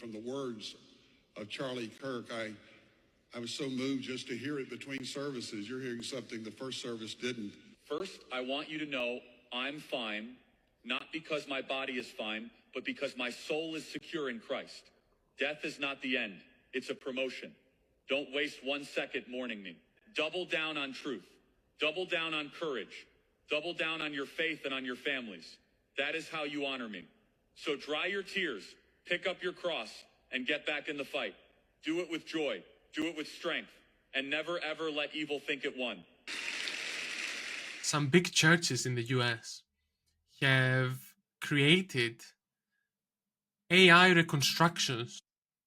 From the words of Charlie Kirk, I was so moved just to hear it between services. You're hearing something the first service didn't. First, I want you to know I'm fine, not because my body is fine, but because my soul is secure in Christ. Death is not the end. It's a promotion. Don't waste 1 second mourning me. Double down on truth. Double down on courage. Double down on your faith and on your families. That is how you honor me. So dry your tears, pick up your cross, and get back in the fight. Do it with joy. Do it with strength. And never ever let evil think it won. Some big churches in the US have created AI reconstructions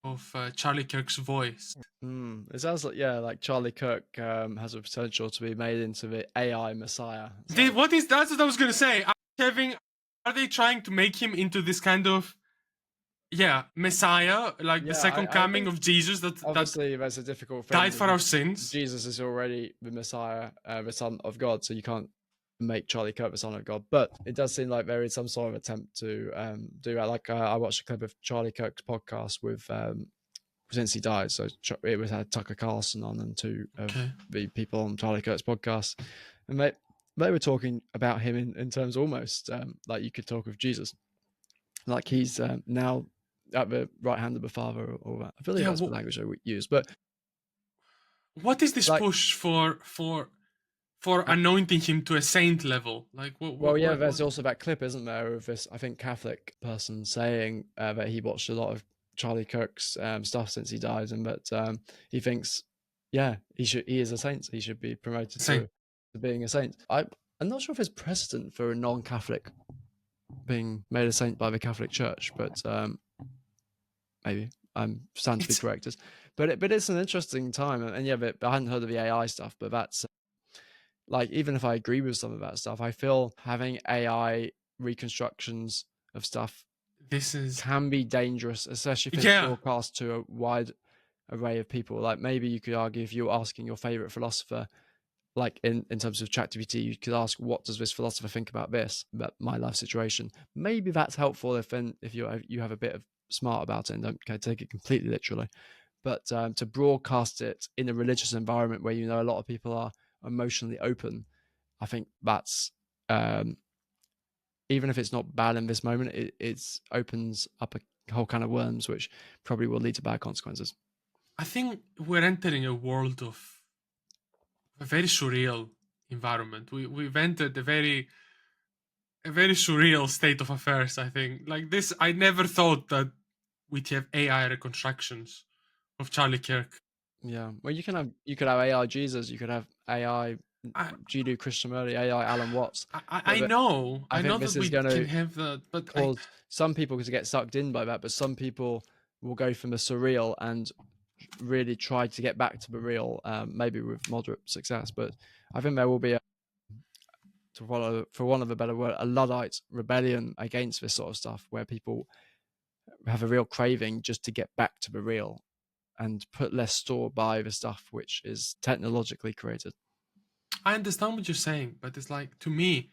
of Charlie Kirk's voice. It sounds like, yeah, like Charlie Kirk has a potential to be made into the AI messiah. So. That's what I was going to say. Are they trying to make him into this kind of, messiah, like the second coming of Jesus? Obviously, that's a difficult thing. Died for our sins. Jesus is already the Messiah, the Son of God, so you can't make Charlie Kirk the Son of God. But it does seem like there is some sort of attempt to do that. Like I watched a clip of Charlie Kirk's podcast with since he died. So it was had Tucker Carlson on and two of the people on Charlie Kirk's podcast, and they were talking about him in terms almost like you could talk of Jesus, like he's now at the right hand of the Father, or that. I believe that's the language I would use. But what is this push for anointing him to a saint level? Like, there's also that clip, isn't there, of this, I think, Catholic person saying that he watched a lot of Charlie Kirk's stuff since he died, and that he thinks, he is a saint. He should be promoted to being a saint. I'm not sure if there's precedent for a non-Catholic being made a saint by the Catholic Church, but maybe I'm stand to be corrected. But it's an interesting time, and I hadn't heard of the AI stuff, but that's like, even if I agree with some of that stuff, I feel having AI reconstructions of stuff can be dangerous, especially if it's broadcast to a wide array of people. Like, maybe you could argue, if you're asking your favorite philosopher, like in terms of ChatGPT, you could ask, what does this philosopher think about this, about my life situation? Maybe that's helpful if you have a bit of smart about it and don't take it completely literally. But to broadcast it in a religious environment where a lot of people are emotionally open, I think that's even if it's not bad in this moment, it opens up a whole kind of worms, which probably will lead to bad consequences. I think we're entering a world of a very surreal environment. We've entered a very surreal state of affairs, I think. Like this, I never thought that we'd have AI reconstructions of Charlie Kirk. Yeah, well, you could have AI Jesus, you could have AI Judeo Krishnamurti, AI Alan Watts. I know that we can have that, but some people could get sucked in by that, but some people will go from the surreal and really try to get back to the real, maybe with moderate success. But I think there will be for want of a better word, a Luddite rebellion against this sort of stuff, where people have a real craving just to get back to the real and put less store by the stuff which is technologically created. I understand what you're saying, but it's like, to me,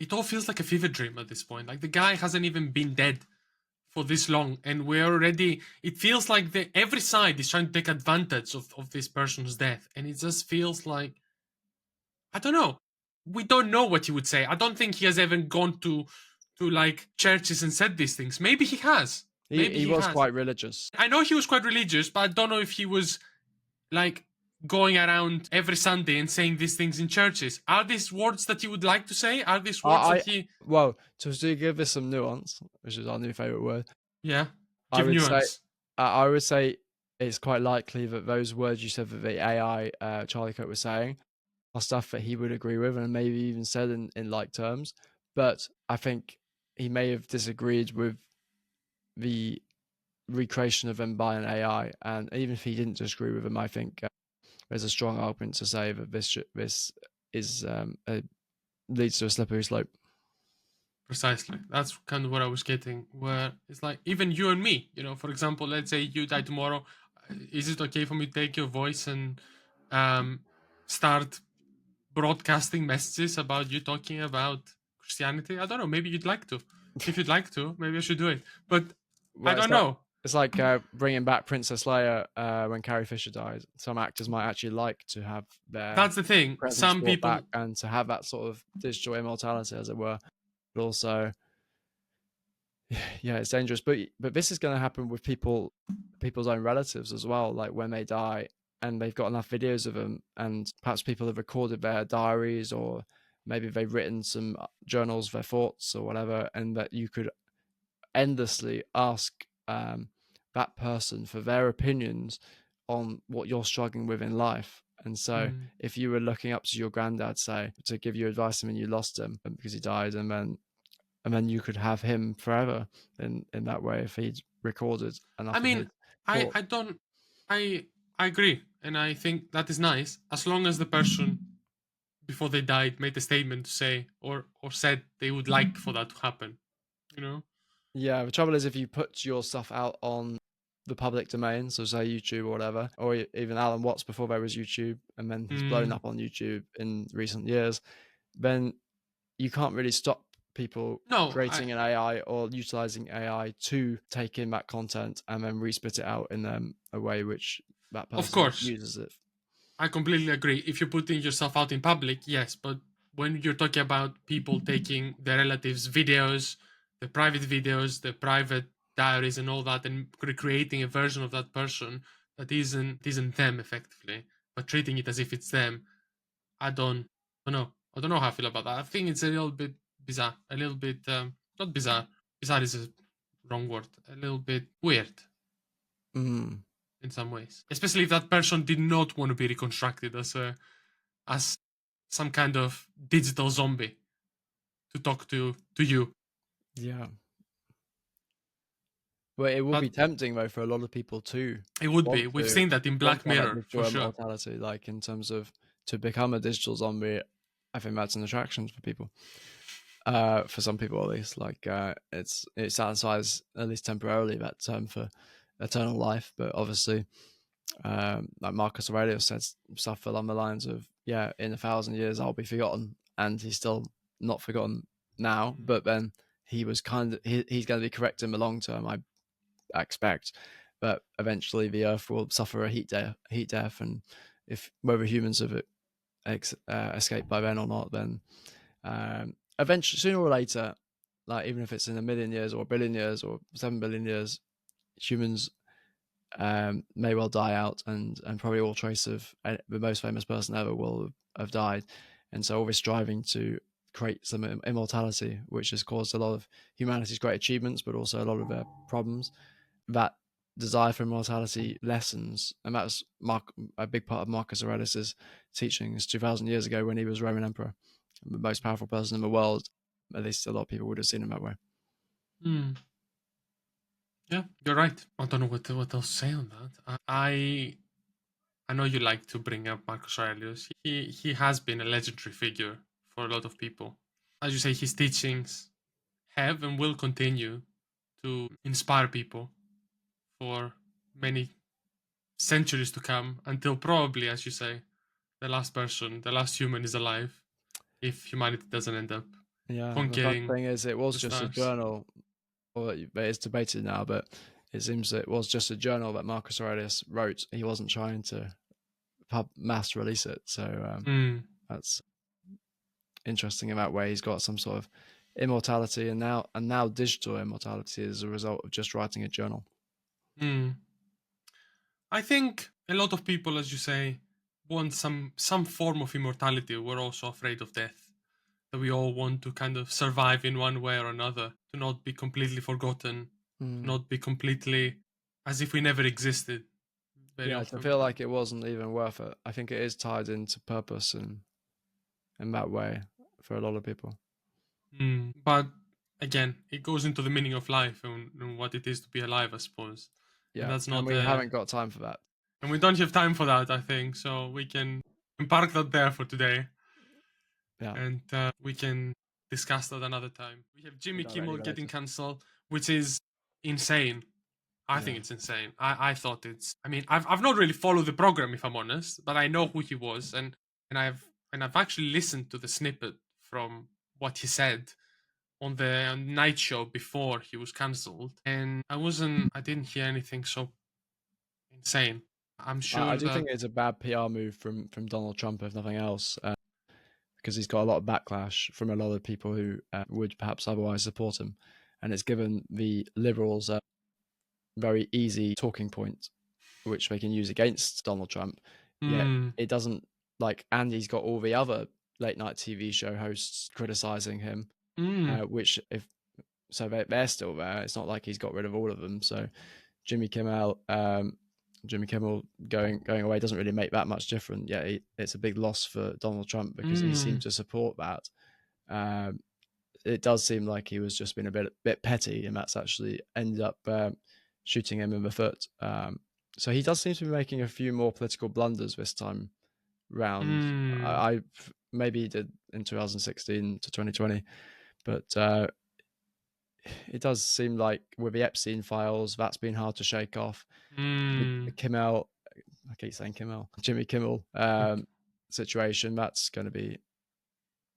it all feels like a fever dream at this point. Like, the guy hasn't even been dead for this long, and we're already, it feels like every side is trying to take advantage of this person's death, and it just feels like, I don't know. We don't know what he would say. I don't think he has ever gone to like churches and said these things. Maybe he has. He was quite religious. I know he was quite religious, but I don't know if he was like going around every Sunday and saying these things in churches. Are these words that you would like to say? Are these words that he... Well, to give this some nuance, which is our new favourite word. Yeah, give nuance. I would say it's quite likely that those words you said that the AI Charlie Kirk was saying are stuff that he would agree with, and maybe even said in like terms. But I think he may have disagreed with the recreation of them by an AI, and even if he didn't disagree with them, I think there's a strong argument to say that this is leads to a slippery slope. Precisely. That's kind of what I was getting, where it's like, even you and me, for example, let's say you die tomorrow, is it okay for me to take your voice and start broadcasting messages about you talking about Christianity? I don't know, maybe you'd like to. If you'd like to, maybe I should do it, but I don't know. It's like bringing back Princess Leia when Carrie Fisher died. Some actors might actually like to have their That's the thing. presence Some brought people, back and to have that sort of digital immortality, as it were. But also, yeah, it's dangerous. But this is going to happen with people's own relatives as well. Like when they die and they've got enough videos of them, and perhaps people have recorded their diaries, or maybe they've written some journals, their thoughts or whatever, and that you could endlessly ask that person for their opinions on what you're struggling with in life. And so if you were looking up to your granddad, say, to give you advice and you lost him because he died, and then you could have him forever in that way if he'd recorded enough. I mean, I agree, and I think that is nice, as long as the person before they died made a statement to say or said they would like for that to happen, you know. Yeah, the trouble is if you put your stuff out on the public domain, so say YouTube or whatever, or even Alan Watts before there was YouTube, and then he's blown up on YouTube in recent years, then you can't really stop people creating an AI or utilizing AI to take in that content and then respit it out in a way which that person uses it. I completely agree. If you're putting yourself out in public, yes, but when you're talking about people taking their relatives' videos, the private diaries and all that, and recreating a version of that person that isn't them effectively, but treating it as if it's them, I don't know. I don't know how I feel about that. I think it's a little bit bizarre. A little bit not bizarre. Bizarre is a wrong word. A little bit weird. In some ways, especially if that person did not want to be reconstructed as some kind of digital zombie to talk to you. Yeah. Well, it would be tempting though for a lot of people too. It would be. We've seen that in Black Mirror for sure. Mortality, like in terms of to become a digital zombie, I think that's an attraction for people. For some people at least, like it satisfies at least temporarily that term for eternal life. But obviously, like Marcus Aurelius said stuff along the lines of, yeah, in 1,000 years I'll be forgotten, and he's still not forgotten now. But then he was he's going to be correct in the long term, I expect. But eventually the Earth will suffer a heat death, and if whether humans have escaped by then or not, then eventually, sooner or later, like even if it's in 1,000,000 years or 1,000,000,000 years or 7 billion years, humans may well die out, and probably all trace of the most famous person ever will have died. And so all this striving to create some immortality, which has caused a lot of humanity's great achievements, but also a lot of their problems, that desire for immortality lessens. And that's a big part of Marcus Aurelius's teachings 2,000 years ago when he was Roman emperor, the most powerful person in the world. At least a lot of people would have seen him that way. Yeah, you're right. I don't know what else to say on that. I know you like to bring up Marcus Aurelius. He has been a legendary figure for a lot of people. As you say, his teachings have and will continue to inspire people for many centuries to come, until probably, as you say, the last human is alive, if humanity doesn't end up conquering. The thing is, it was just a journal, or it's debated now, but it seems that it was just a journal that Marcus Aurelius wrote. He wasn't trying to mass release it, so that's interesting in that way. He's got some sort of immortality, and now digital immortality as a result of just writing a journal. I think a lot of people, as you say, want some form of immortality. We're also afraid of death, that we all want to kind of survive in one way or another, to not be completely forgotten, to not be completely as if we never existed. I feel like it wasn't even worth it. I think it is tied into purpose and in that way for a lot of people. But again, it goes into the meaning of life and what it is to be alive, I suppose. Yeah, and we haven't got time for that. And we don't have time for that, I think. So we can park that there for today. Yeah. And we can discuss that another time. We have Jimmy Kimmel getting cancelled, which is insane. I think it's insane. I thought I've not really followed the program, if I'm honest, but I know who he was, and I've actually listened to the snippet from what he said on the night show before he was cancelled, and I didn't hear anything so insane. I'm I sure do that think it's a bad PR move from Donald Trump, if nothing else, because he's got a lot of backlash from a lot of people who would perhaps otherwise support him, and it's given the Liberals a very easy talking point, which they can use against Donald Trump. Yet it doesn't, like, and he's got all the other late night TV show hosts criticizing him, which if so they're still there. It's not like he's got rid of all of them. So Jimmy Kimmel going away doesn't really make that much difference. Yeah, it's a big loss for Donald Trump because he seemed to support that. It does seem like he was just being a bit petty, and that's actually ended up shooting him in the foot. So he does seem to be making a few more political blunders this time round. I maybe he did in 2016 to 2020, but it does seem like with the Epstein files, that's been hard to shake off. The Kimmel, I keep saying Kimmel, Jimmy Kimmel situation, that's going to be,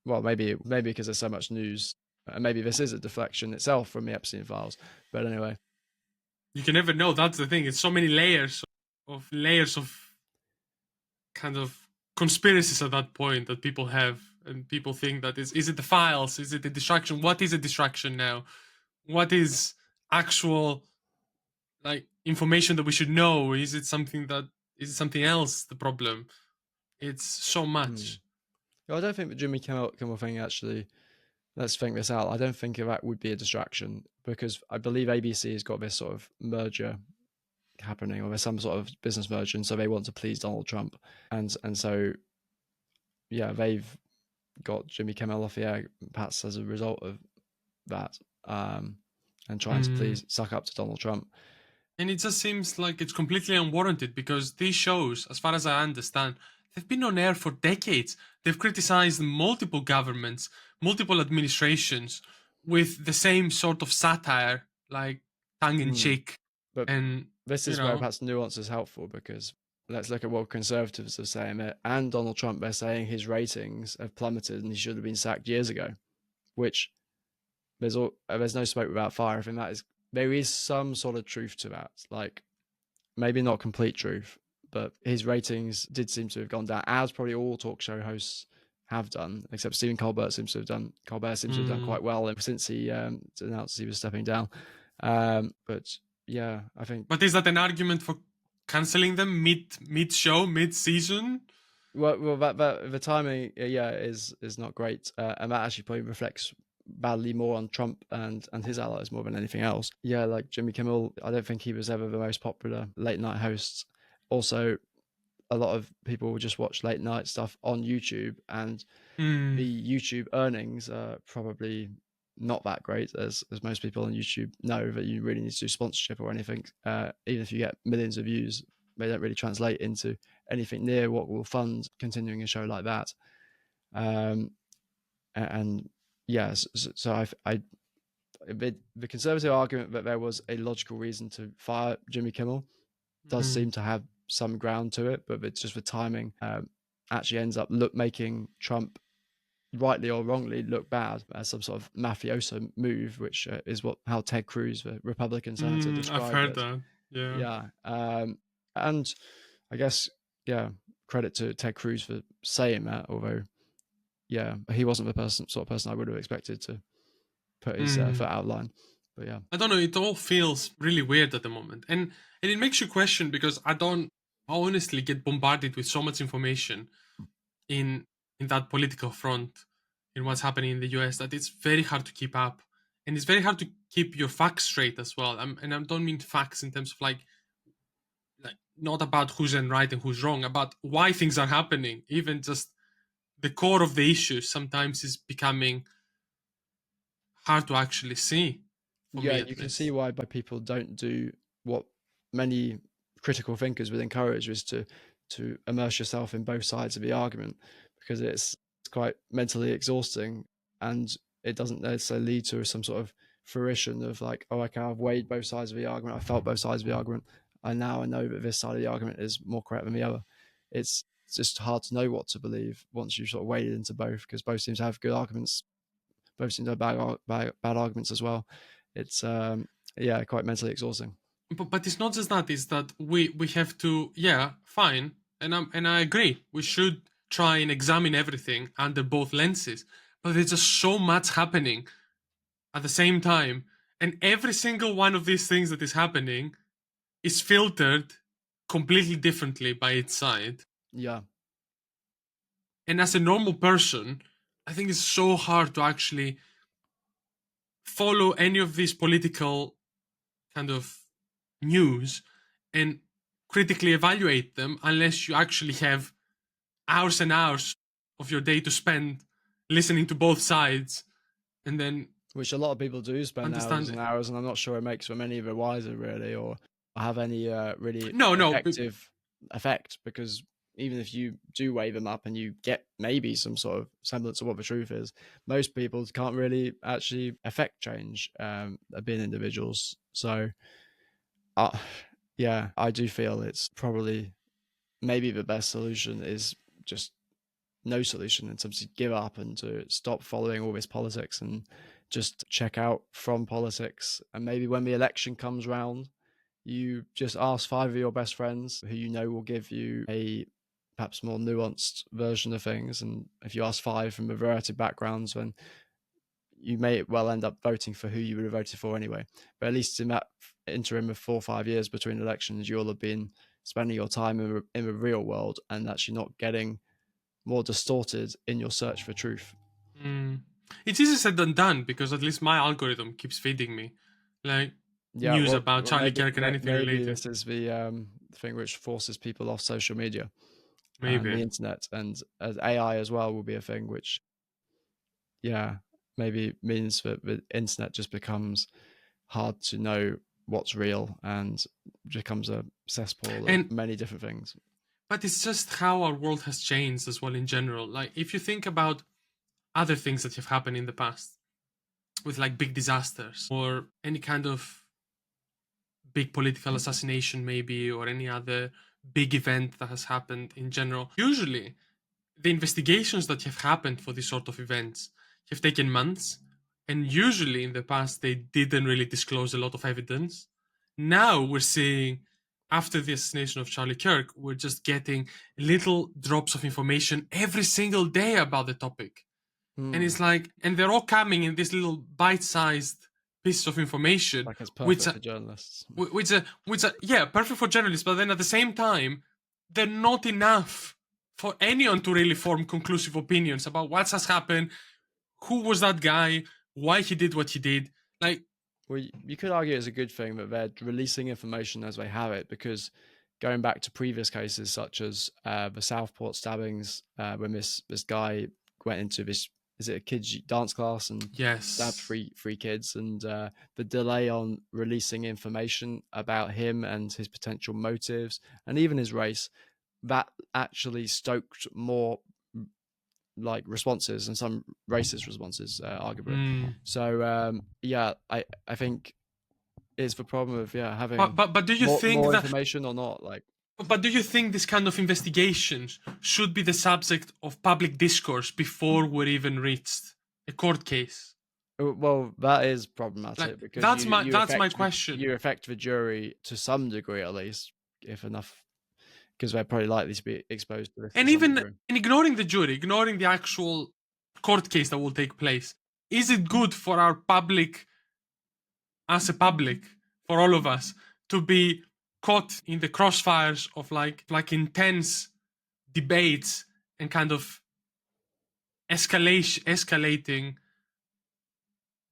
well, maybe because there's so much news, and maybe this is a deflection itself from the Epstein files. But anyway, you can never know. That's the thing. It's so many layers of kind of conspiracies at that point that people have, and people think that is it the files? Is it the distraction? What is a distraction now? What is actual like information that we should know? Is it something else? The problem? It's so much. I don't think the Jimmy Kimmel thing actually. Let's think this out. I don't think that would be a distraction because I believe ABC has got this sort of merger happening, or there's some sort of business merger, and so they want to please Donald Trump, and so yeah, they've got Jimmy Kimmel off the air perhaps as a result of that, and trying to please suck up to Donald Trump. And it just seems like it's completely unwarranted because these shows, as far as I understand, they've been on air for decades. They've criticized multiple governments, multiple administrations with the same sort of satire, like tongue in cheek. But and this is where perhaps nuance is helpful, because let's look at what conservatives are saying there, and Donald Trump. They're saying his ratings have plummeted and he should have been sacked years ago, which there's no smoke without fire. I think there is some sort of truth to that, like maybe not complete truth, but his ratings did seem to have gone down, as probably all talk show hosts have done, except Stephen Colbert seems to have done quite well since he announced he was stepping down. But yeah, I think. But is that an argument for canceling them mid show, mid season? Well, that the timing, is not great, and that actually probably reflects badly more on Trump and his allies more than anything else. Yeah, like Jimmy Kimmel, I don't think he was ever the most popular late night host. Also, a lot of people will just watch late night stuff on YouTube, and the YouTube earnings are probably not that great, as most people on YouTube know that you really need to do sponsorship or anything. Even if you get millions of views, they don't really translate into anything near what will fund continuing a show like that. And yes, so the conservative argument that there was a logical reason to fire Jimmy Kimmel does seem to have some ground to it, but it's just the timing actually ends up making Trump, rightly or wrongly, look bad as some sort of mafioso move, which is how Ted Cruz, the Republican senator, described I've heard it. that. Yeah. And I guess, credit to Ted Cruz for saying that, although he wasn't the sort of person I would have expected to put his foot out of line. But yeah, I don't know, it all feels really weird at the moment, and it makes you question, because I honestly get bombarded with so much information in that political front, in what's happening in the US, that it's very hard to keep up, and it's very hard to keep your facts straight as well. And I don't mean facts in terms of like not about who's right and who's wrong, about why things are happening. Even just the core of the issue sometimes is becoming hard to actually see. You can see why people don't do what many critical thinkers would encourage, is to immerse yourself in both sides of the argument, because it's quite mentally exhausting, and it doesn't necessarily lead to some sort of fruition of like, oh, okay, I've weighed both sides of the argument, I felt both sides of the argument, and now I know that this side of the argument is more correct than the other. It's just hard to know what to believe once you've sort of waded into both, because both seem to have good arguments both into bad arguments as well. It's quite mentally exhausting. But it's not just that. It's that we have to, fine, and I agree. We should try and examine everything under both lenses. But there's just so much happening at the same time, and every single one of these things that is happening is filtered completely differently by its side. Yeah. And as a normal person, I think it's so hard to actually follow any of these political kind of news and critically evaluate them unless you actually have hours and hours of your day to spend listening to both sides, and then which a lot of people do spend hours and hours, and I'm not sure it makes them any of it wiser really, or have any really effective effect, because even if you do weigh them up and you get maybe some sort of semblance of what the truth is, most people can't really actually affect change, being individuals. So I do feel it's probably maybe the best solution is just no solution, in terms of give up and to stop following all this politics and just check out from politics. And maybe when the election comes round, you just ask 5 of your best friends who you know will give you a perhaps more nuanced version of things. And if you ask 5 from a variety of backgrounds, then you may well end up voting for who you would have voted for anyway. But at least in that interim of 4 or 5 years between elections, you'll have been spending your time in the real world and actually not getting more distorted in your search for truth. It's easier said than done, because at least my algorithm keeps feeding me like news about Charlie Kirk and anything maybe related. This is the thing which forces people off social media, maybe and the internet, and as AI as well will be a thing which maybe means that the internet just becomes hard to know what's real and becomes a cesspool of many different things. But it's just how our world has changed as well in general. Like, if you think about other things that have happened in the past, with like big disasters or any kind of big political assassination maybe, or any other big event that has happened in general, usually the investigations that have happened for these sort of events have taken months, and usually in the past they didn't really disclose a lot of evidence. Now we're seeing, after the assassination of Charlie Kirk, we're just getting little drops of information every single day about the topic. And it's like, and they're all coming in this little bite-sized pieces of information. Like, it's perfect for journalists. Which are perfect for journalists, but then at the same time, they're not enough for anyone to really form conclusive opinions about what has happened, who was that guy, why he did what he did. Like, well, you could argue it's a good thing that they're releasing information as they have it, because going back to previous cases such as the Southport stabbings, when this guy went into this, is it a kids dance class, and stabbed three kids, and the delay on releasing information about him and his potential motives and even his race, that actually stoked more like responses, and some racist responses, arguably. So I think it's the problem of having but do you think more that information or not, like. But do you think this kind of investigations should be the subject of public discourse before we're even reached a court case? Well, that is problematic, because that's my question. You affect the jury to some degree, at least, if enough, because they're probably likely to be exposed to this. And even ignoring the jury, ignoring the actual court case that will take place, is it good for our public, as a public, for all of us, to be caught in the crossfires of like intense debates and kind of escalating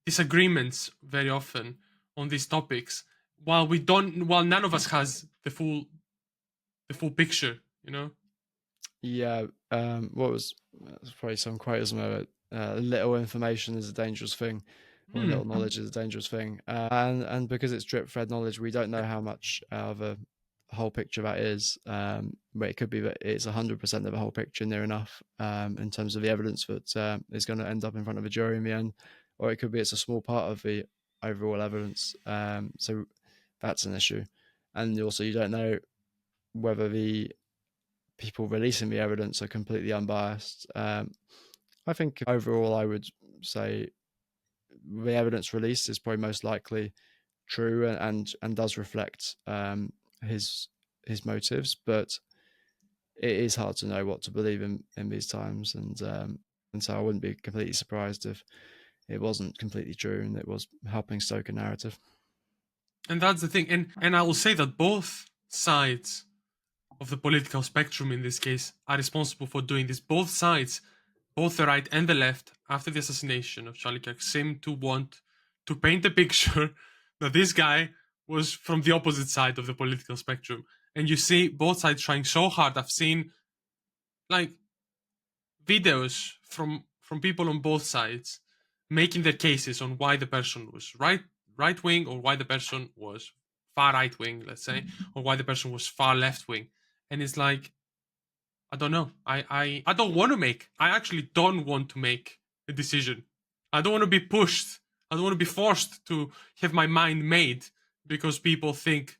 disagreements very often on these topics, while none of us has the full picture, you know? What was probably some quote about little information is a dangerous thing, or little knowledge is a dangerous thing, and because it's drip fed knowledge, we don't know how much of a whole picture that is, but it could be that it's 100% of the whole picture, near enough, in terms of the evidence that is going to end up in front of a jury in the end, or it could be it's a small part of the overall evidence, so that's an issue. And also, you don't know whether the people releasing the evidence are completely unbiased. I think overall I would say the evidence released is probably most likely true and does reflect his motives, but it is hard to know what to believe in these times, and so I wouldn't be completely surprised if it wasn't completely true and it was helping stoke a narrative. And that's the thing. And I will say that both sides of the political spectrum in this case are responsible for doing this. Both sides, both the right and the left, after the assassination of Charlie Kirk, seem to want to paint a picture that this guy was from the opposite side of the political spectrum. And you see both sides trying so hard. I've seen like videos from people on both sides making their cases on why the person was right wing, or why the person was far right wing, let's say, or why the person was far left wing. And it's like, I don't know. I don't want to make. I actually don't want to make a decision. I don't want to be pushed. I don't want to be forced to have my mind made because people think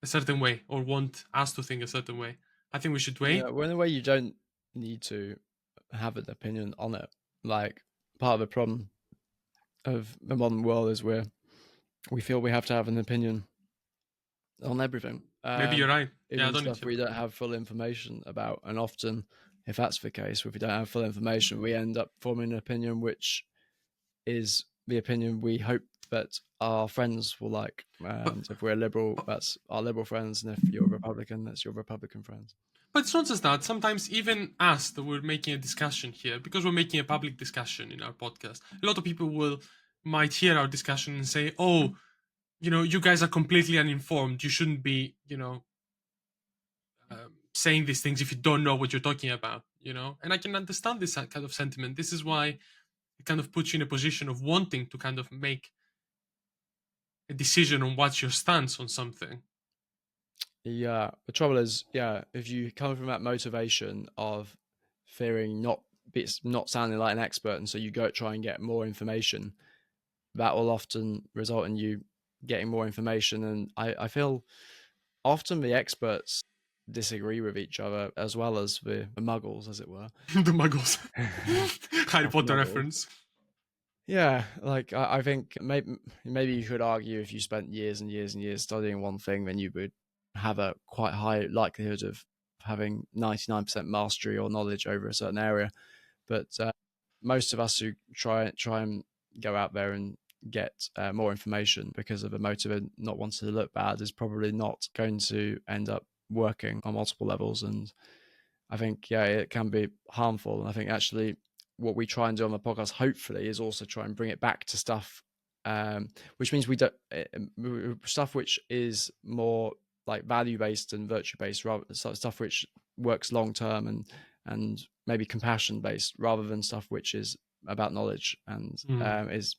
a certain way or want us to think a certain way. I think we should wait. Yeah, well, in a way, you don't need to have an opinion on it. Like, part of the problem of the modern world is we feel we have to have an opinion on everything. Maybe you're right. Even Yeah, I don't need stuff to. we don't have full information about, and often, if that's the case, if we don't have full information, we end up forming an opinion which is the opinion we hope that our friends will like. And if we're liberal, that's our liberal friends, and if you're a Republican, that's your Republican friends. But it's not just that. Sometimes even us that we're making a discussion here, because we're making a public discussion in our podcast, a lot of people might hear our discussion and say, "Oh, you guys are completely uninformed. You shouldn't be, saying these things if you don't know what you're talking about." And I can understand this kind of sentiment. This is why it kind of puts you in a position of wanting to kind of make a decision on what's your stance on something. Yeah, the trouble is, if you come from that motivation of fearing not sounding like an expert, and so you go try and get more information, that will often result in you getting more information. And I feel often the experts disagree with each other, as well as the muggles, as it were. The muggles. Harry Potter Muggles. reference. Yeah, like I think maybe you could argue if you spent years and years and years studying one thing, then you would have a quite high likelihood of having 99% mastery or knowledge over a certain area. But most of us who try and go out there and get more information because of a motive of not wanting to look bad is probably not going to end up working on multiple levels. And I think, it can be harmful. And I think actually what we try and do on the podcast, hopefully, is also try and bring it back to stuff, which means we don't stuff which is more like value-based and virtue-based, rather stuff which works long-term and maybe compassion-based, rather than stuff which is about knowledge and is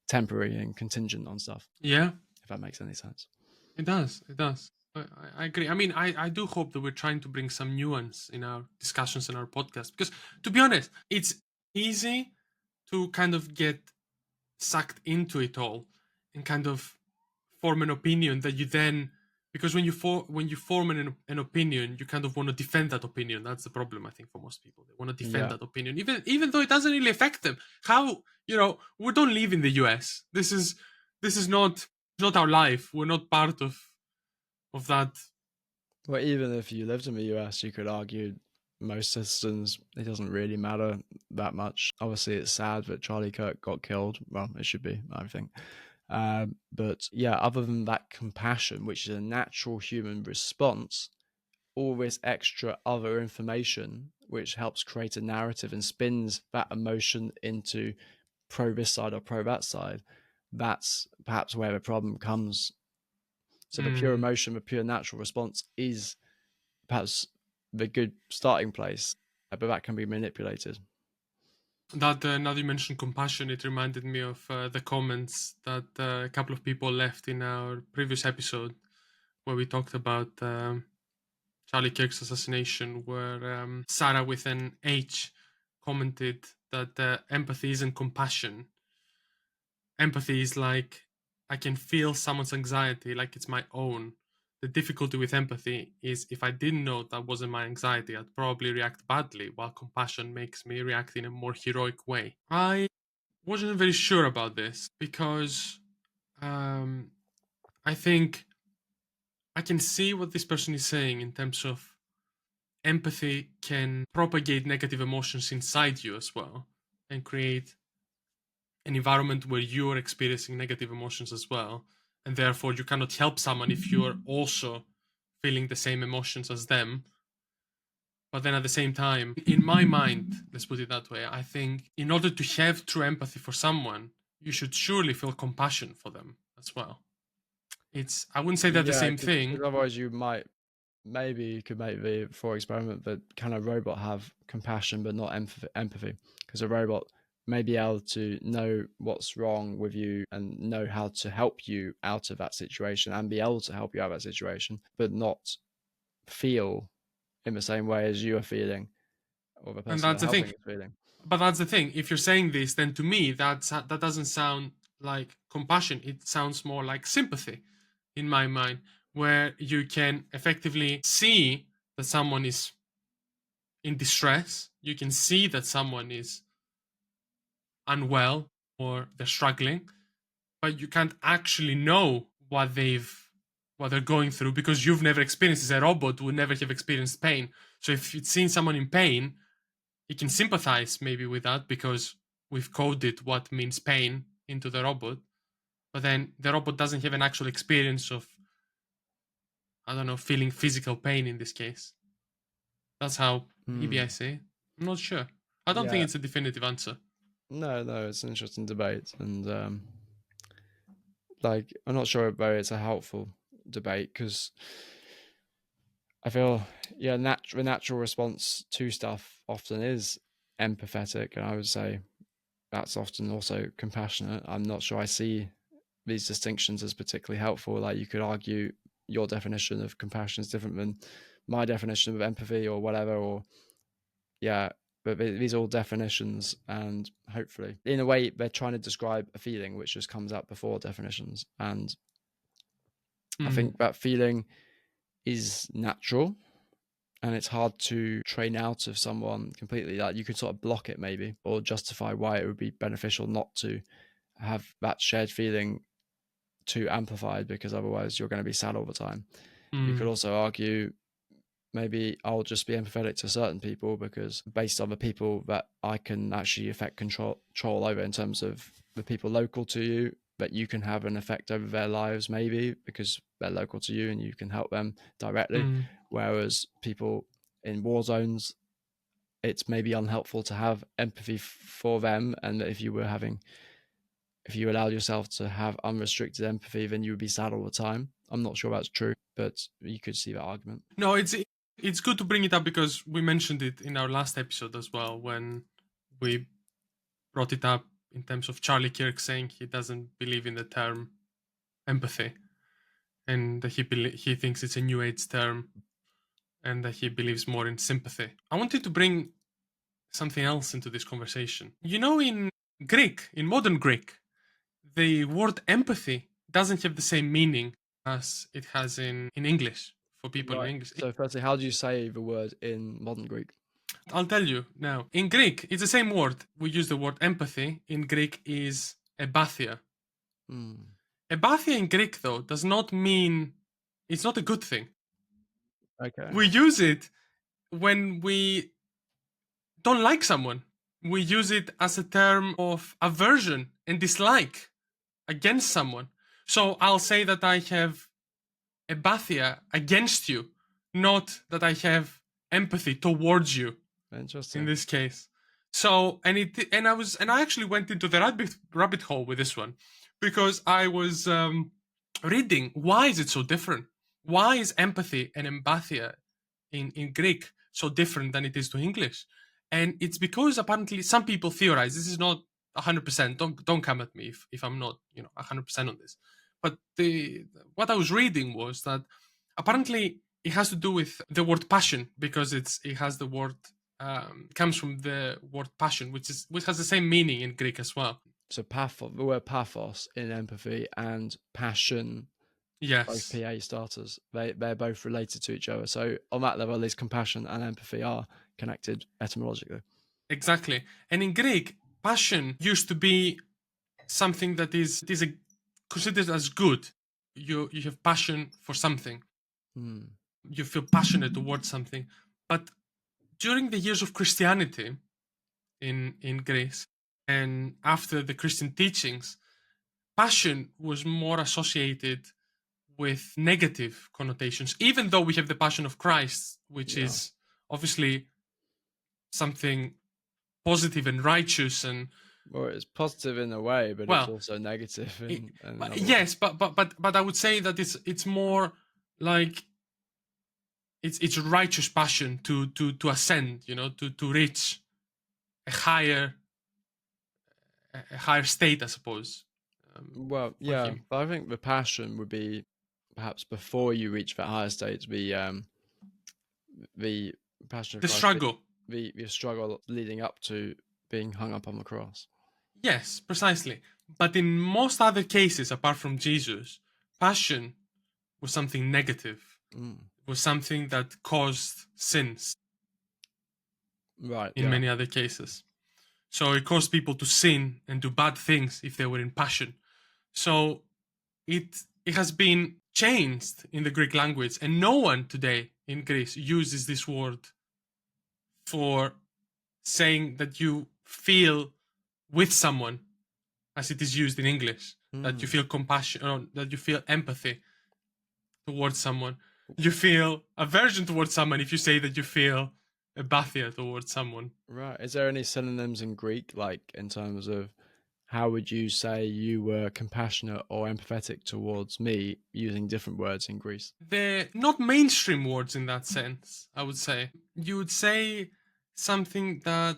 temporary and contingent on stuff. Yeah, if that makes any sense. It does. I agree. I mean, I do hope that we're trying to bring some nuance in our discussions in our podcast, because to be honest, it's easy to kind of get sucked into it all and kind of form an opinion that you then, because when you form an opinion, you kind of want to defend that opinion. That's the problem, I think, for most people. They want to defend that opinion, even though it doesn't really affect them. How, we don't live in the US. This is not our life. We're not part of that. Well, even if you lived in the US, you could argue most citizens, it doesn't really matter that much. Obviously, it's sad that Charlie Kirk got killed. Well, it should be, I think. But other than that compassion, which is a natural human response, all this extra other information, which helps create a narrative and spins that emotion into pro this side or pro that side, that's perhaps where the problem comes. So the pure emotion, the pure natural response is perhaps the good starting place, but that can be manipulated. That now that you mentioned compassion, it reminded me of the comments that a couple of people left in our previous episode where we talked about Charlie Kirk's assassination, where Sarah with an H commented that empathy isn't compassion. Empathy is like, I can feel someone's anxiety like it's my own. The difficulty with empathy is if I didn't know that wasn't my anxiety, I'd probably react badly, while compassion makes me react in a more heroic way. I wasn't very sure about this because I think I can see what this person is saying in terms of empathy can propagate negative emotions inside you as well and create an environment where you're experiencing negative emotions as well. And therefore, you cannot help someone if you're also feeling the same emotions as them. But then at the same time, in my mind, let's put it that way, I think in order to have true empathy for someone, you should surely feel compassion for them as well. I wouldn't say they're the same thing. Otherwise, maybe you could make the thought experiment that can a robot have compassion but not empathy? Because a robot may be able to know what's wrong with you and know how to help you out of that situation and be able to help you out of that situation, but not feel in the same way as you are feeling, or the person And that's the helping thing. is feeling. But that's the thing. If you're saying this, then to me, that doesn't sound like compassion. It sounds more like sympathy in my mind, where you can effectively see that someone is in distress. You can see that someone is unwell or they're struggling, but you can't actually know what they're going through because you've never experienced it. A robot would never have experienced pain. So if you've seen someone in pain, you can sympathize maybe with that because we've coded what means pain into the robot. But then the robot doesn't have an actual experience of, I don't know, feeling physical pain in this case. That's how maybe I say it. I'm not sure. I don't think it's a definitive answer. No, it's an interesting debate, and like I'm not sure whether it's a helpful debate because I feel the natural response to stuff often is empathetic, and I would say that's often also compassionate. I'm not sure I see these distinctions as particularly helpful. Like you could argue your definition of compassion is different than my definition of empathy or whatever, or but these are all definitions, and hopefully in a way they're trying to describe a feeling which just comes out before definitions, and I think that feeling is natural and it's hard to train out of someone completely. Like you could sort of block it maybe or justify why it would be beneficial not to have that shared feeling too amplified, because otherwise you're going to be sad all the time. You could also argue maybe I'll just be empathetic to certain people because based on the people that I can actually affect control over in terms of the people local to you, that you can have an effect over their lives maybe because they're local to you and you can help them directly. Whereas people in war zones, it's maybe unhelpful to have empathy for them, and if you allowed yourself to have unrestricted empathy, then you would be sad all the time. I'm not sure that's true, but you could see that argument. No, it's good to bring it up because we mentioned it in our last episode as well when we brought it up in terms of Charlie Kirk saying he doesn't believe in the term empathy and that he thinks it's a new age term and that he believes more in sympathy. I wanted to bring something else into this conversation. You know, in Greek, in modern Greek, the word empathy doesn't have the same meaning as it has in English for people in English. So firstly, how do you say the word in modern Greek? I'll tell you now. In Greek, it's the same word. We use the word empathy. In Greek is empathia. Empathia in Greek, though, does not mean it's not a good thing. Okay. We use it when we don't like someone. We use it as a term of aversion and dislike against someone. So I'll say that I have empathia against you, not that I have empathy towards you. Interesting. In this case. So I actually went into the rabbit hole with this one because I was reading why is it so different? Why is empathy and empathia in Greek so different than it is to English? And it's because apparently some people theorize, this is not 100%, don't come at me if I'm not 100% on this. But what I was reading was that apparently it has to do with the word passion because it has the word comes from the word passion, which has the same meaning in Greek as well. So the word pathos in empathy and passion, yes, both PA starters, they're both related to each other. So on that level, at least compassion and empathy are connected etymologically. Exactly. And in Greek, passion used to be something that is considered as good. You have passion for something. You feel passionate towards something. But during the years of Christianity in Greece and after the Christian teachings, passion was more associated with negative connotations, even though we have the passion of Christ, which is obviously something positive and righteous and Well, it's positive in a way, but it's also negative in another way. Yes, but I would say that it's more like it's righteous passion to ascend, to reach a higher state, I suppose. Well, yeah, but I think the passion would be perhaps before you reach that higher state, the passion of The Christ, struggle. the struggle leading up to being hung up on the cross. Yes, precisely. But in most other cases, apart from Jesus, passion was something negative. Was something that caused sins. Right. In many other cases. So it caused people to sin and do bad things if they were in passion. So it has been changed in the Greek language, and no one today in Greece uses this word for saying that you feel with someone as it is used in English, that you feel compassion, or that you feel empathy towards someone. You feel aversion towards someone if you say that you feel apathia towards someone. Right. Is there any synonyms in Greek, like in terms of how would you say you were compassionate or empathetic towards me, using different words in Greece? They're not mainstream words in that sense, I would say. You would say something that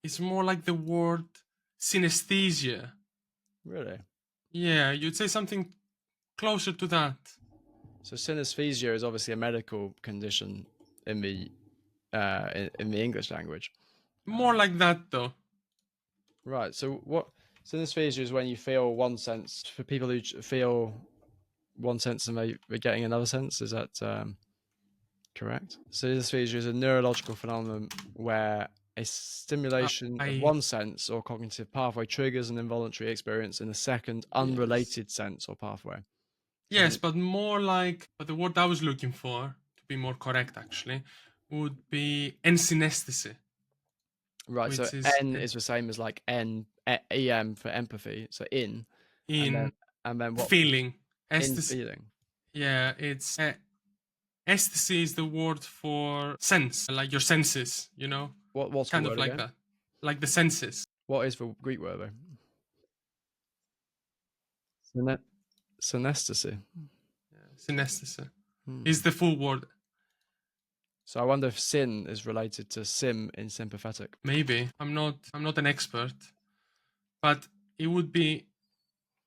is more like the word synesthesia. Really? Yeah, you'd say something closer to that. So synesthesia is obviously a medical condition in the English language. More like that, though. Right. So what synesthesia is when you feel one sense. For people who feel one sense and they're getting another sense. Is that correct? Synesthesia is a neurological phenomenon where a stimulation of one sense or cognitive pathway triggers an involuntary experience in a second unrelated sense or pathway. Yes, but more like, but the word I was looking for, to be more correct actually, would be ensynesthesia. Right, so N is the same as like EM for empathy, so and then what? Feeling. In feeling. Yeah, it's aesthecy is the word for sense, like your senses, What's kind the of word like again? that, like the senses. What is the Greek word though? Synesthesia. Synesthesia is the full word. So I wonder if syn is related to sim in sympathetic. Maybe. I'm not an expert, but it would be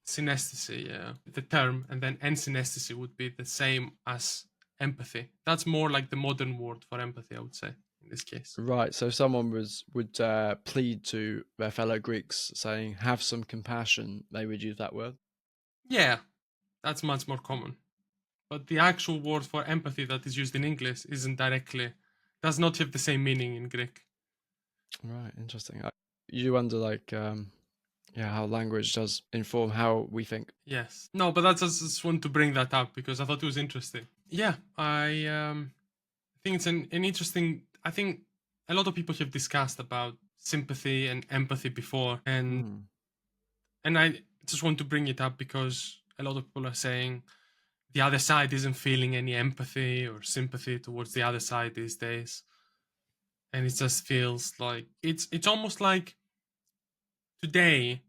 synesthesia, yeah, the term, and then ensynesthesia would be the same as empathy. That's more like the modern word for empathy, I would say, in this case. Right, so if someone would plead to their fellow Greeks saying, have some compassion, they would use that word? Yeah, that's much more common. But the actual word for empathy that is used in English does not have the same meaning in Greek. Right, interesting. You wonder, like, how language does inform how we think. Yes. No, but I just want to bring that up because I thought it was interesting. Yeah, I think it's an interesting. I think a lot of people have discussed about sympathy and empathy before, and I just want to bring it up because a lot of people are saying the other side isn't feeling any empathy or sympathy towards the other side these days, and it just feels like it's almost like today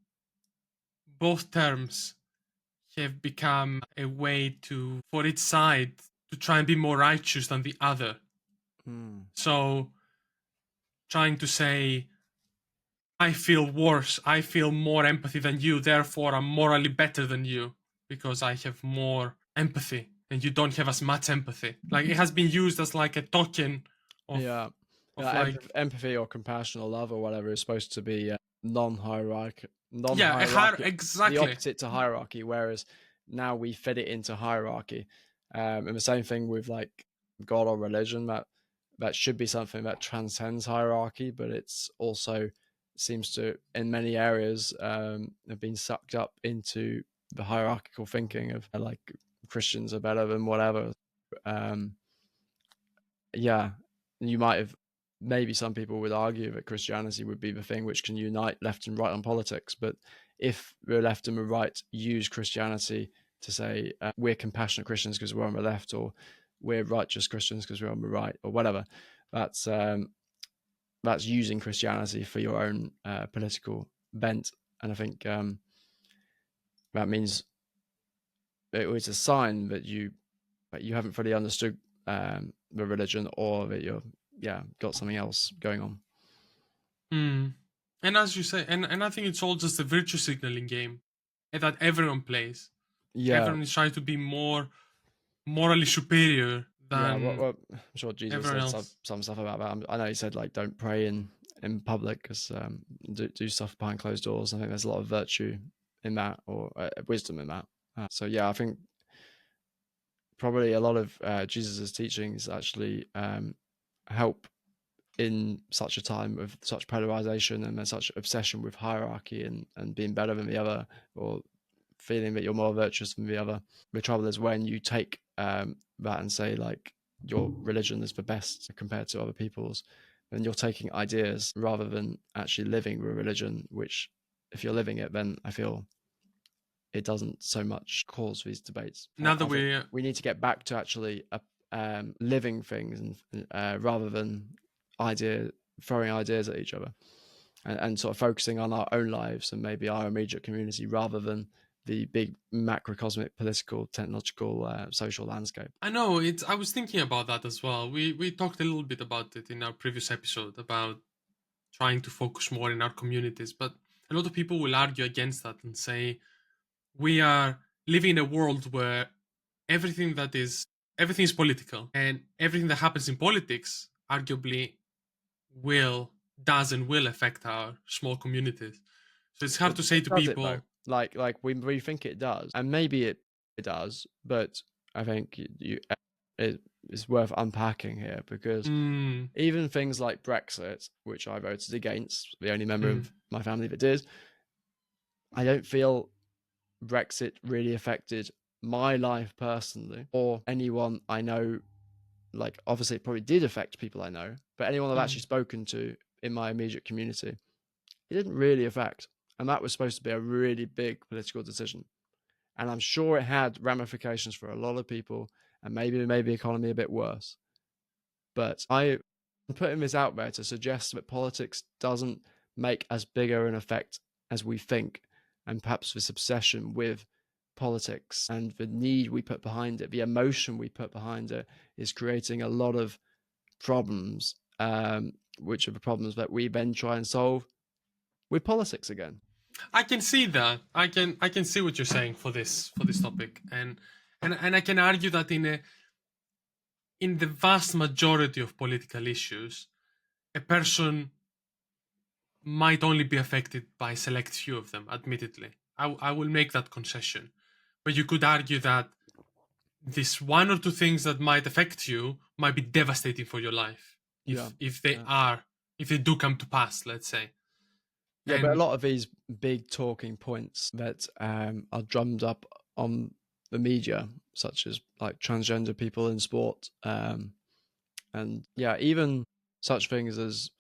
both terms have become a way for each side to try and be more righteous than the other. So trying to say, I feel worse, I feel more empathy than you, therefore I'm morally better than you because I have more empathy and you don't have as much empathy. Like it has been used as like a token of empathy or compassion or love or whatever is supposed to be non-hierarchical. Exactly. The opposite to hierarchy, whereas now we fit it into hierarchy. And the same thing with like God or religion, that should be something that transcends hierarchy, but it's also seems to, in many areas, have been sucked up into the hierarchical thinking of like Christians are better than whatever. Yeah, you might have, maybe some people would argue that Christianity would be the thing which can unite left and right on politics. But if the left and the right use Christianity to say we're compassionate Christians because we're on the left, or we're righteous Christians because we're on the right, or whatever, that's using Christianity for your own political bent. And I think that means it's a sign that you haven't fully understood the religion, or that you're got something else going on. And as you say, and I think it's all just a virtue signaling game that everyone plays. Everyone is trying to be more morally superior than well, I'm sure Jesus said some stuff about that. I know he said like don't pray in public, because do stuff behind closed doors. I think there's a lot of virtue in that, or wisdom in that. So yeah, I think probably a lot of Jesus's teachings actually help in such a time of such polarization and such obsession with hierarchy and being better than the other, or feeling that you're more virtuous than the other. The trouble is when you take that and say like your religion is the best compared to other people's, then you're taking ideas rather than actually living the religion, which if you're living it, then I feel it doesn't so much cause these debates. Now that we need to get back to actually living things, and rather than throwing ideas at each other, and sort of focusing on our own lives and maybe our immediate community, rather than the big macrocosmic political, technological, social landscape. I know I was thinking about that as well. We talked a little bit about it in our previous episode about trying to focus more in our communities, but a lot of people will argue against that and say we are living in a world where everything is political, and everything that happens in politics arguably does and will affect our small communities. So it's hard to say to people like we think it does, and maybe it does, but I think it's worth unpacking here, because even things like Brexit, which I voted against, the only member of my family that did, I don't feel Brexit really affected my life personally or anyone I know. Like obviously it probably did affect people I know, but anyone I've actually spoken to in my immediate community, it didn't really affect. And that was supposed to be a really big political decision, and I'm sure it had ramifications for a lot of people, and maybe made the economy a bit worse. But I'm putting this out there to suggest that politics doesn't make as bigger an effect as we think, and perhaps this obsession with politics and the need we put behind it, the emotion we put behind it, is creating a lot of problems, which are the problems that we then try and solve with politics again. I can see that. I can see what you're saying for this topic, and I can argue that in the vast majority of political issues, a person might only be affected by a select few of them. Admittedly, I will make that concession, but you could argue that this one or two things that might affect you might be devastating for your life if they do come to pass, let's say. Yeah, but a lot of these big talking points that are drummed up on the media, such as like transgender people in sport, and even such things as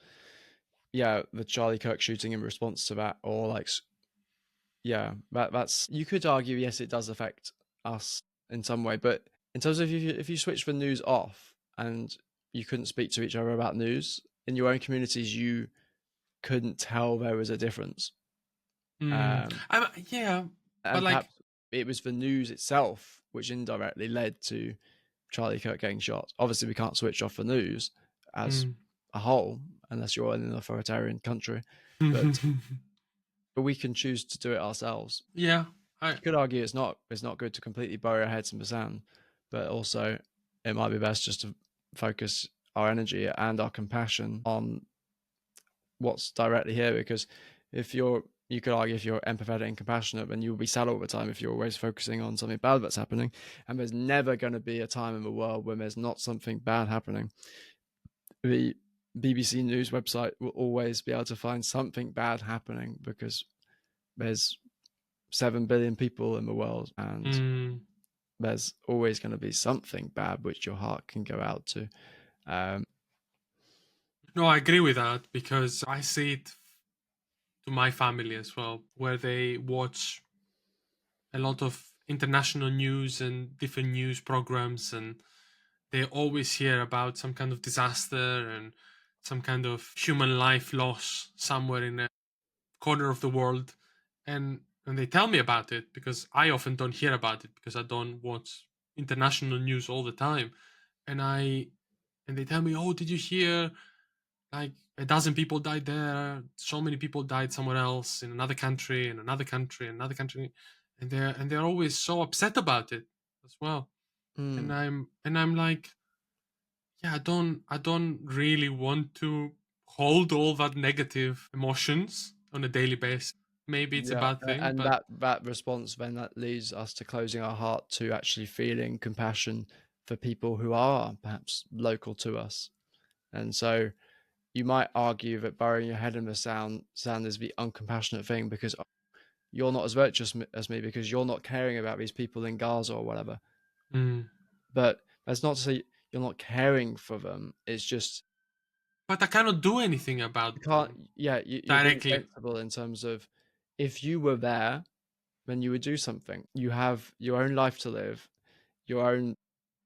the Charlie Kirk shooting in response to that, or like that's, you could argue yes, it does affect us in some way, but in terms of if you switch the news off and you couldn't speak to each other about news in your own communities, you couldn't tell there was a difference. But perhaps it was the news itself which indirectly led to Charlie Kirk getting shot. Obviously, we can't switch off the news as a whole unless you're in an authoritarian country, but we can choose to do it ourselves. Yeah, you could argue it's not good to completely bury our heads in the sand, but also it might be best just to focus our energy and our compassion on what's directly here, because you could argue if you're empathetic and compassionate, then you'll be sad all the time if you're always focusing on something bad that's happening. And there's never going to be a time in the world when there's not something bad happening. The BBC News website will always be able to find something bad happening because there's 7 billion people in the world, and there's always going to be something bad which your heart can go out to. No, I agree with that because I see it to my family as well, where they watch a lot of international news and different news programs, and they always hear about some kind of disaster and some kind of human life loss somewhere in a corner of the world. And they tell me about it because I often don't hear about it because I don't watch international news all the time. And they tell me, "Oh, did you hear? Like a dozen people died there. So many people died somewhere else in another country, in another country, another country," and they're always so upset about it as well. And I'm like, yeah, I don't really want to hold all that negative emotions on a daily basis. Maybe it's a bad thing, and but that response then that leads us to closing our heart to actually feeling compassion for people who are perhaps local to us. And so you might argue that burying your head in the sand is the uncompassionate thing because you're not as virtuous as me because you're not caring about these people in Gaza or whatever. But that's not to say you're not caring for them. It's just, but I cannot do anything about them you're being directly. sensible in terms of if you were there, then you would do something. You have your own life to live, your own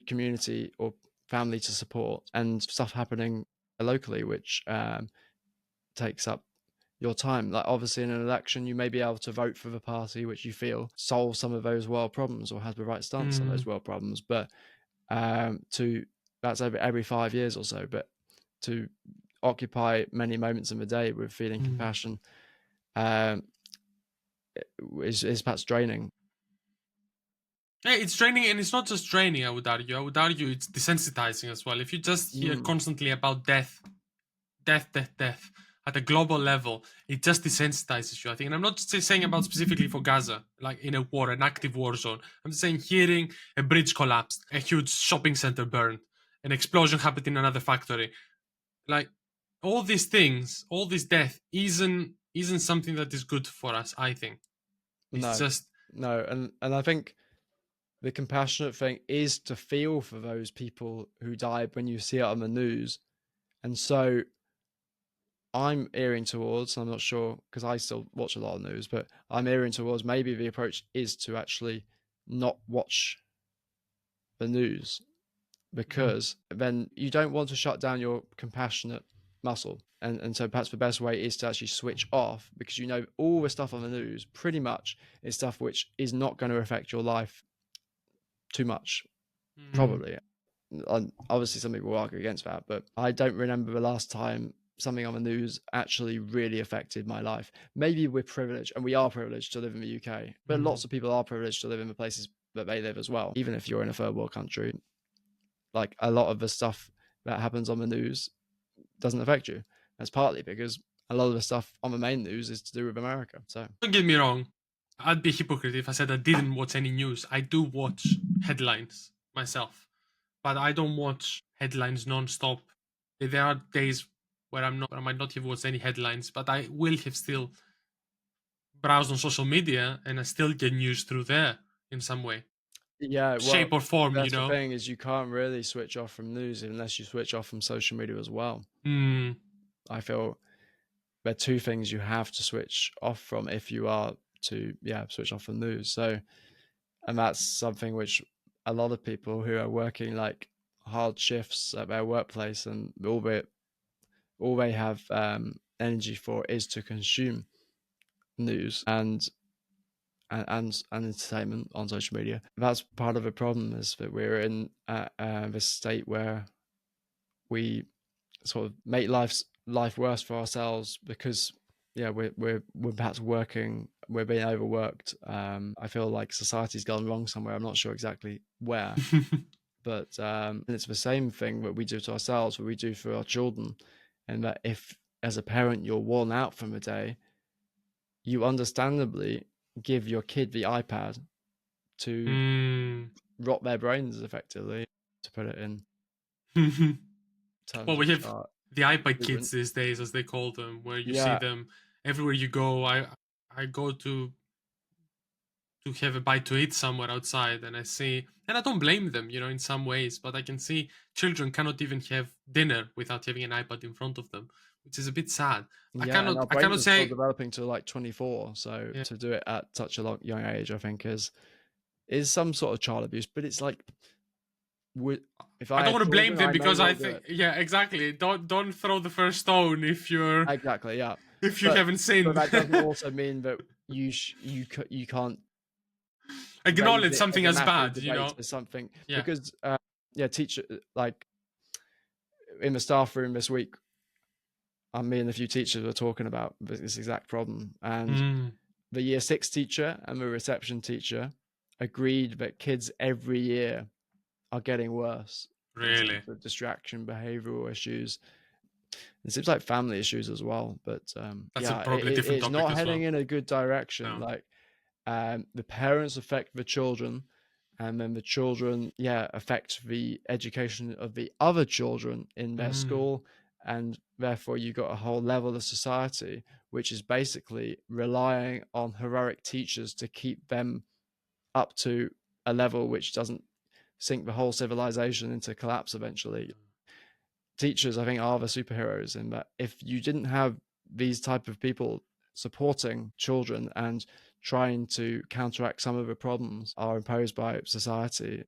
community or family to support, and stuff happening locally, which takes up your time. Like obviously in an election, you may be able to vote for the party which you feel solves some of those world problems or has the right stance on those world problems. But that's over every 5 years or so. But to occupy many moments in the day with feeling compassion is perhaps draining. Yeah, it's draining, and it's not just draining. I would argue it's desensitizing as well. If you just hear constantly about death at a global level, it just desensitizes you, I think. And I'm not saying about specifically for Gaza, like in a war, an active war zone. I'm just saying hearing a bridge collapsed, a huge shopping center burned, an explosion happened in another factory. Like all these things, all this death isn't something that is good for us, I think. It's and I think the compassionate thing is to feel for those people who died when you see it on the news. And so I'm erring towards, I'm not sure because I still watch a lot of news, but I'm erring towards maybe the approach is to actually not watch the news because then you don't want to shut down your compassionate muscle. And so perhaps the best way is to actually switch off because you know all the stuff on the news pretty much is stuff which is not going to affect your life too much, probably. Obviously some people will argue against that, but I don't remember the last time something on the news actually really affected my life. Maybe we're privileged, and we are privileged to live in the UK, but lots of people are privileged to live in the places that they live as well. Even if you're in a third world country, like a lot of the stuff that happens on the news doesn't affect you. That's partly because a lot of the stuff on the main news is to do with America. So don't get me wrong, I'd be a hypocrite if I said I didn't watch any news. I do watch headlines myself, but I don't watch headlines non-stop. There are days where I might not have watched any headlines, but I will have still browsed on social media and I still get news through there in some way. Yeah, well, shape or form, that's the thing is you can't really switch off from news unless you switch off from social media as well. I feel there are two things you have to switch off from if you are to switch off from news. So, and that's something which a lot of people who are working like hard shifts at their workplace and all they have energy for is to consume news and entertainment on social media. That's part of the problem is that we're in this state where we sort of make life worse for ourselves because we're perhaps working, we're being overworked. I feel like society's gone wrong somewhere. I'm not sure exactly where, but it's the same thing that we do to ourselves, what we do for our children, and that if as a parent you're worn out from a day, you understandably give your kid the iPad to rot their brains effectively, to put it in terms well, we have of the iPad Children. kids these days, as they call them, where you see Yeah. them everywhere you go. I go to have a bite to eat somewhere outside, and I see, and I don't blame them, you know, in some ways, but I can see children cannot even have dinner without having an iPad in front of them, which is a bit sad. Yeah, and our I brains cannot are still say, developing to like 24, so yeah. to do it at such a young age, I think is some sort of child abuse. But it's like, if I I don't had want to blame children, them I may because well I do think, it. yeah, exactly. Don't throw the first stone if you're Exactly, yeah. if you But- haven't sinned. But that doesn't also mean that you can't acknowledge raise it something a as massive bad, you debate know. as something. Yeah. Because teacher, like in the staff room this week, me and a few teachers were talking about this exact problem, and the year 6 teacher and the reception teacher agreed that kids every year are getting worse. Really? The distraction, behavioral issues. It seems like family issues as well, but That's yeah, a probably different it's topic not as heading well. in a good direction. No. Like the parents affect the children, and then the children, affect the education of the other children in their school, and therefore you got a whole level of society which is basically relying on heroic teachers to keep them up to a level which doesn't sink the whole civilization into collapse eventually. Teachers, I think, are the superheroes in that if you didn't have these type of people supporting children and trying to counteract some of the problems are imposed by society,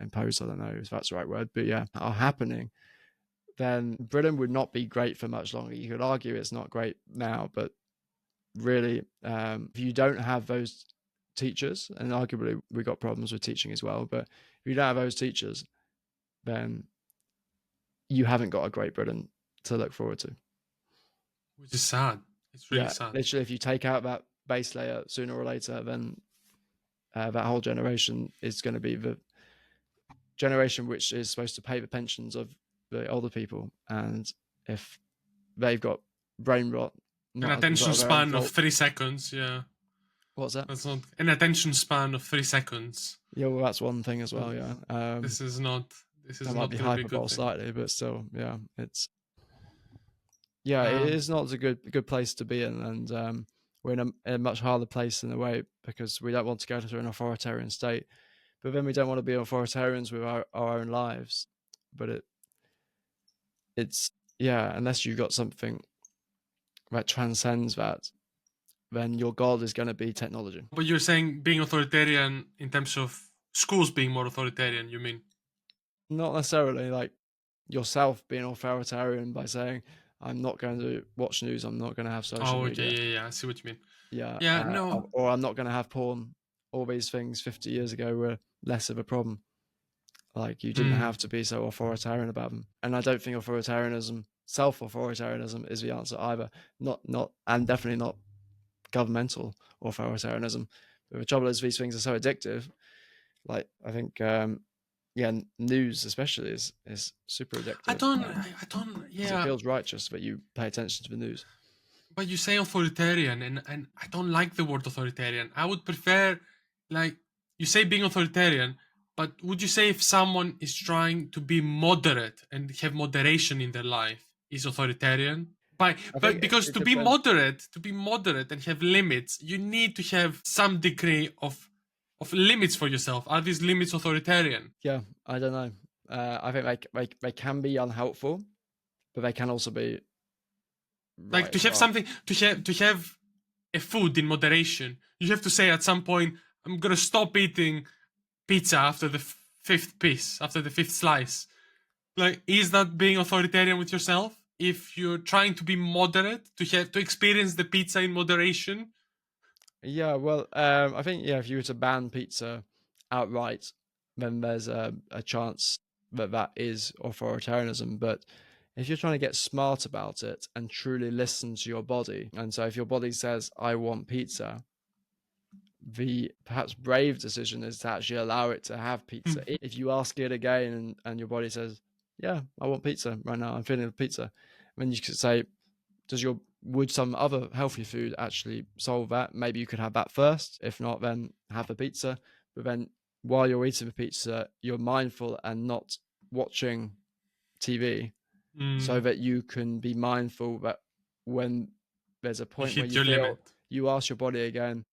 I don't know if that's the right word, but yeah, are happening, then Britain would not be great for much longer. You could argue it's not great now, but really, if you don't have those teachers, and arguably we got problems with teaching as well, but if you don't have those teachers, then you haven't got a great Britain to look forward to. Which is sad. It's really sad. Literally, if you take out that base layer sooner or later, then that whole generation is going to be the generation which is supposed to pay the pensions of the older people. And if they've got brain rot, An attention span of 3 seconds, yeah. What's that? That's not an attention span of 3 seconds. Yeah, well, that's one thing as well. Yeah, this is not that might be hyperbole slightly, but still, yeah, it's it is not a good place to be in, and we're in a much harder place in a way because we don't want to go to an authoritarian state, but then we don't want to be authoritarians with our own lives. But it's unless you've got something that transcends that, then your god is going to be technology. But you're saying being authoritarian in terms of schools being more authoritarian, you mean? Not necessarily, like yourself being authoritarian by saying, I'm not going to watch news, I'm not going to have social media. Yeah, I see what you mean. Yeah, no. Or I'm not going to have porn. All these things 50 years ago were less of a problem. Like, you didn't have to be so authoritarian about them. And I don't think authoritarianism, self-authoritarianism, is the answer either. And definitely not governmental authoritarianism. But the trouble is, these things are so addictive. Like, I think, news especially is super addictive. I don't. It feels righteous that you pay attention to the news. But you say authoritarian, and I don't like the word authoritarian. I would prefer, like, you say being authoritarian, but would you say if someone is trying to be moderate and have moderation in their life is authoritarian? But because to be moderate and have limits, you need to have some degree of limits for yourself. Are these limits authoritarian? Yeah, I don't know. I think they can be unhelpful, but they can also be like to have something, to have a food in moderation. You have to say at some point, I'm gonna stop eating pizza after the 5th piece, after the 5th slice. Like, is that being authoritarian with yourself? If you're trying to be moderate, to experience the pizza in moderation. Yeah, well, I think if you were to ban pizza outright, then there's a chance that is authoritarianism. But if you're trying to get smart about it and truly listen to your body, and so if your body says, I want pizza, the perhaps brave decision is to actually allow it to have pizza. If you ask it again and your body says, yeah, I want pizza right now, I'm feeling a pizza, then you could say, would some other healthy food actually solve that? Maybe you could have that first. If not, then have the pizza. But then while you're eating the pizza, you're mindful and not watching TV. so that you can be mindful that when there's a You point where hit you your feel, limit. you ask your body again,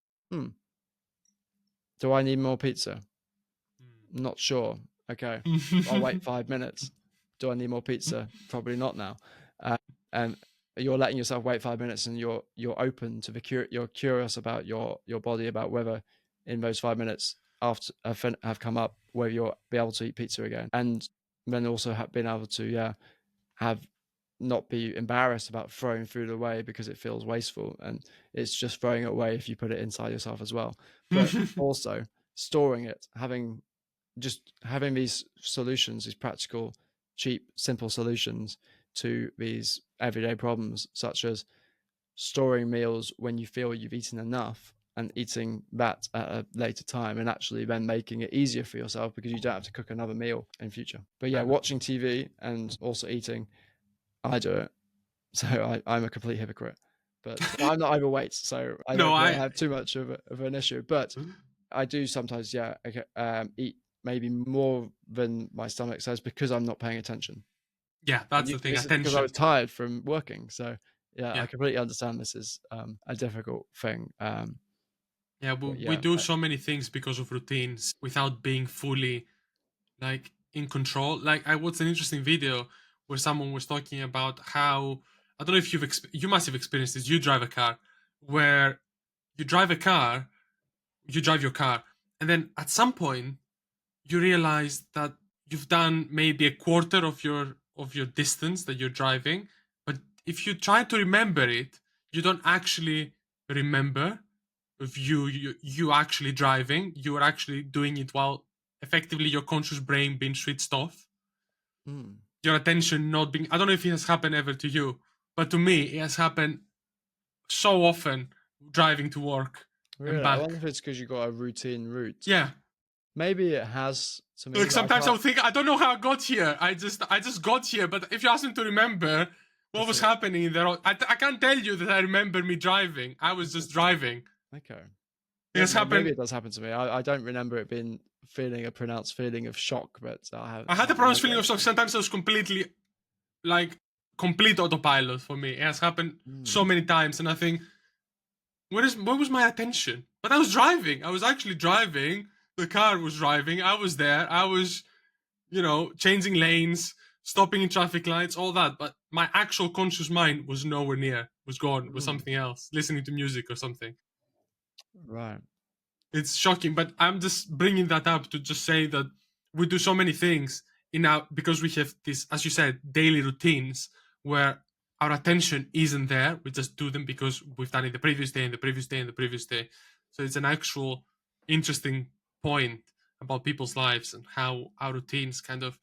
do I need more pizza? Not sure. Okay, I'll wait 5 minutes. Do I need more pizza? Probably not now. And you're letting yourself wait 5 minutes, and you're open to you're curious about your body, about whether in those 5 minutes after have come up, whether you'll be able to eat pizza again, and then also being able to have not be embarrassed about throwing food away because it feels wasteful, and it's just throwing it away if you put it inside yourself as well. But also storing it, having these solutions, these practical, cheap, simple solutions to these everyday problems, such as storing meals when you feel you've eaten enough and eating that at a later time, and actually then making it easier for yourself because you don't have to cook another meal in future. But yeah, watching TV and also eating, I do it. So I'm a complete hypocrite. But I'm not overweight, so I don't have too much of an issue. But I do sometimes, eat maybe more than my stomach says because I'm not paying attention. Yeah, that's the thing. This is Attention. because I was tired from working. So Yeah. I completely understand this is a difficult thing. We do so many things because of routines without being fully like in control. Like I watched an interesting video where someone was talking about how, I don't know if you must have experienced this. You drive a car, where you drive your car, and then at some point you realize that you've done maybe a quarter of your distance that you're driving, but if you try to remember it, you don't actually remember of you actually driving. You are actually doing it while effectively your conscious brain being switched off. Your attention not being, I don't know if it has happened ever to you, but to me it has happened so often driving to work and back. I wonder if it's because you got a routine route. Yeah, maybe it has to me. like sometimes I'll think, I don't know how I got here. I just got here. But if you ask me to remember what was happening there, I can't tell you that I remember me driving. I was just driving. Okay. Maybe it does happen to me. I don't remember it being a pronounced feeling of shock, but I had a pronounced feeling of shock. Sometimes it was completely, like, complete autopilot for me. It has happened so many times, and I think, where was my attention? But I was driving. I was actually driving. The car was driving. I was there. I was, changing lanes, stopping in traffic lights, all that. But my actual conscious mind was nowhere near. Was gone. Was something else, listening to music or something. Right. It's shocking, but I'm just bringing that up to just say that we do so many things because we have this, as you said, daily routines where our attention isn't there. We just do them because we've done it the previous day and the previous day and the previous day. So it's an actual interesting point about people's lives and how our routines kind of,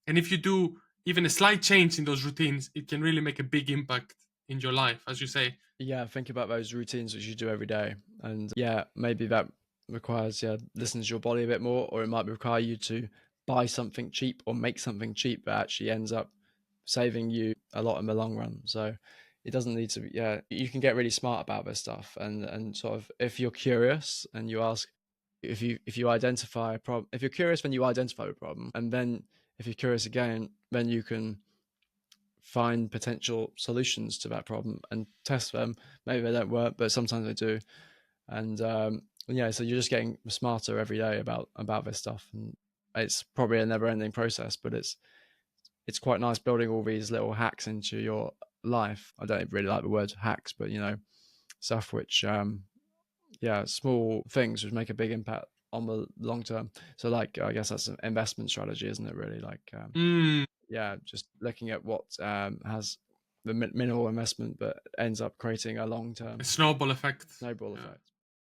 and if you do even a slight change in those routines, it can really make a big impact in your life, as you say. Yeah, think about those routines which you do every day, and maybe that requires listening to your body a bit more, or it might require you to buy something cheap or make something cheap that actually ends up saving you a lot in the long run. So it doesn't need to be, you can get really smart about this stuff, and sort of, if you're curious and you ask, if you identify a problem, if you're curious when you identify a problem, and then if you're curious again, then you can find potential solutions to that problem and test them. Maybe they don't work, but sometimes they do. And so you're just getting smarter every day about this stuff, and it's probably a never-ending process, but it's quite nice building all these little hacks into your life. I don't really like the word hacks, but stuff which small things which make a big impact on the long term. So like, I guess that's an investment strategy, isn't it, really? Like just looking at what has the minimal investment but ends up creating a long term snowball effect. Effect.